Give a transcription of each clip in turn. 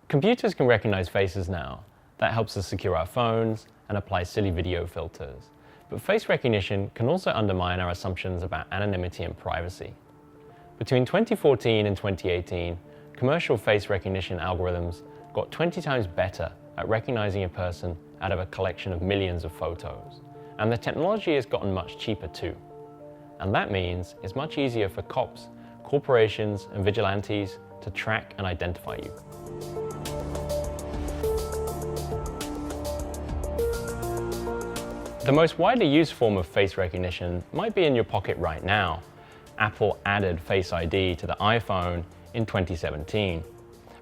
Computers can recognize faces now. That helps us secure our phones and apply silly video filters. But face recognition can also undermine our assumptions about anonymity and privacy. Between 2014 and 2018, commercial face recognition algorithms got 20 times better at recognizing a person out of a collection of millions of photos. And the technology has gotten much cheaper too. And that means it's much easier for cops, corporations, and vigilantes to track and identify you. The most widely used form of face recognition might be in your pocket right now. Apple added Face ID to the iPhone in 2017.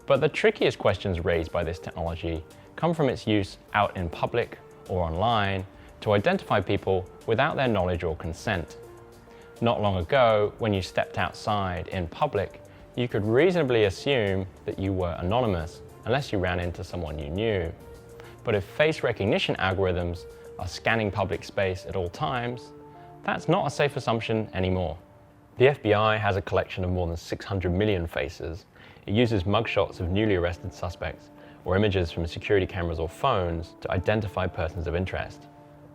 But the trickiest questions raised by this technology come from its use out in public or online to identify people without their knowledge or consent. Not long ago, when you stepped outside in public, you could reasonably assume that you were anonymous unless you ran into someone you knew. But if face recognition algorithms are scanning public space at all times, that's not a safe assumption anymore. The FBI has a collection of more than 600 million faces. It uses mugshots of newly arrested suspects or images from security cameras or phones to identify persons of interest.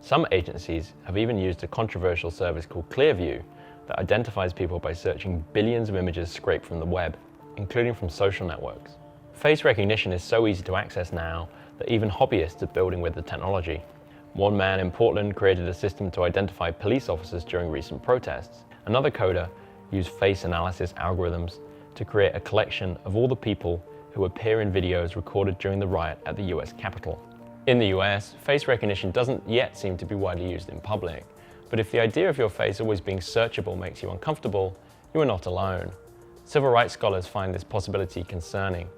Some agencies have even used a controversial service called Clearview that identifies people by searching billions of images scraped from the web, including from social networks. Face recognition is so easy to access now that even hobbyists are building with the technology. One man in Portland created a system to identify police officers during recent protests. Another coder used face analysis algorithms to create a collection of all the people who appear in videos recorded during the riot at the US Capitol. In the US, face recognition doesn't yet seem to be widely used in public, but if the idea of your face always being searchable makes you uncomfortable, you are not alone. Civil rights scholars find this possibility concerning.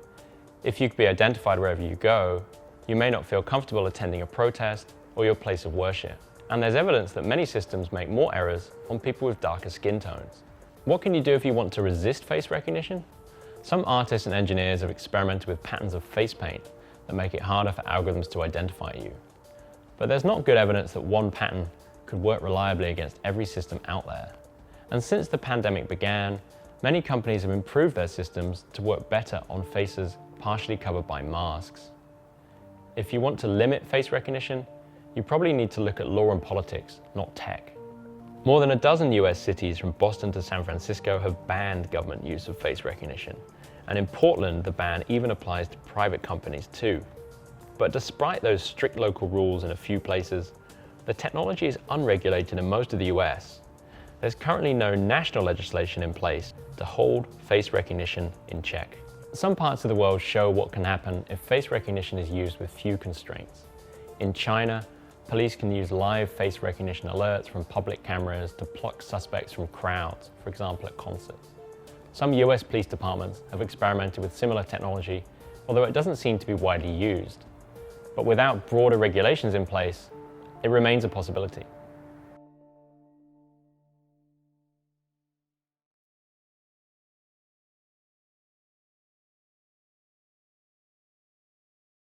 If you could be identified wherever you go, you may not feel comfortable attending a protest or your place of worship. And there's evidence that many systems make more errors on people with darker skin tones. What can you do if you want to resist face recognition? Some artists and engineers have experimented with patterns of face paint that make it harder for algorithms to identify you. But there's not good evidence that one pattern could work reliably against every system out there. And since the pandemic began, many companies have improved their systems to work better on faces partially covered by masks. If you want to limit face recognition, you probably need to look at law and politics, not tech. More than a dozen US cities from Boston to San Francisco have banned government use of face recognition. And in Portland, the ban even applies to private companies too. But despite those strict local rules in a few places, the technology is unregulated in most of the US. There's currently no national legislation in place to hold face recognition in check. Some parts of the world show what can happen if face recognition is used with few constraints. In China, police can use live face recognition alerts from public cameras to pluck suspects from crowds, for example at concerts. Some US police departments have experimented with similar technology, although it doesn't seem to be widely used. But without broader regulations in place, it remains a possibility.